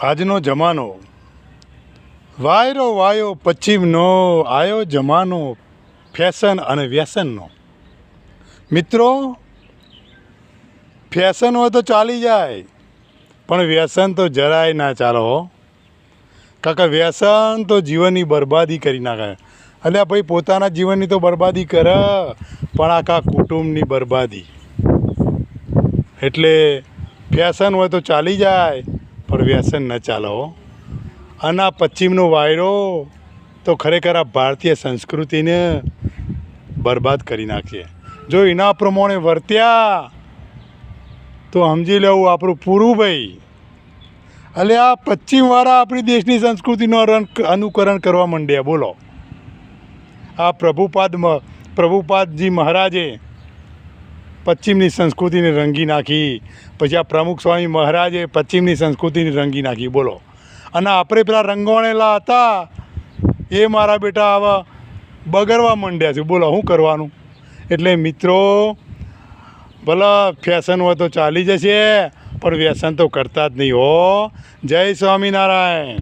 આજનો જમાનો વાયરો વાયો પશ્ચિમનો, આયો જમાનો ફેશન અને વ્યસનનો. મિત્રો, ફેશન હોય તો ચાલી જાય, પણ વ્યસન તો જરાય ના ચાલો. કાકા વ્યસન તો જીવનની બરબાદી કરી નાખે. એટલે ભાઈ પોતાના જીવનની તો બરબાદી કરે, પણ આખા કુટુંબની બરબાદી. એટલે ફેશન હોય તો ચાલી જાય, પણ વ્યસન ન ચાલો. અને આ પશ્ચિમનો વાયરો તો ખરેખર આ ભારતીય સંસ્કૃતિને બરબાદ કરી નાખીએ. જો એના પ્રમાણે વર્ત્યા તો સમજી લેવું આપણું પૂરું ભાઈ. એટલે આ પશ્ચિમવાળા આપણી દેશની સંસ્કૃતિનું અનુકરણ કરવા માંડ્યા. બોલો, આ પ્રભુપાદજી મહારાજે પશ્ચિમની સંસ્કૃતિને રંગી નાખી. પછી આ પ્રમુખ સ્વામી મહારાજે પશ્ચિમની સંસ્કૃતિને રંગી નાખી. બોલો, અને આપણે પેલા રંગોણેલા હતા એ મારા બેટા આવા બગડવા માંડ્યા છે. બોલો, શું કરવાનું? એટલે મિત્રો, ભલે ફેશન હોય તો ચાલી જશે, પણ વ્યસન તો કરતા જ નહીં હો. જય સ્વામિનારાયણ.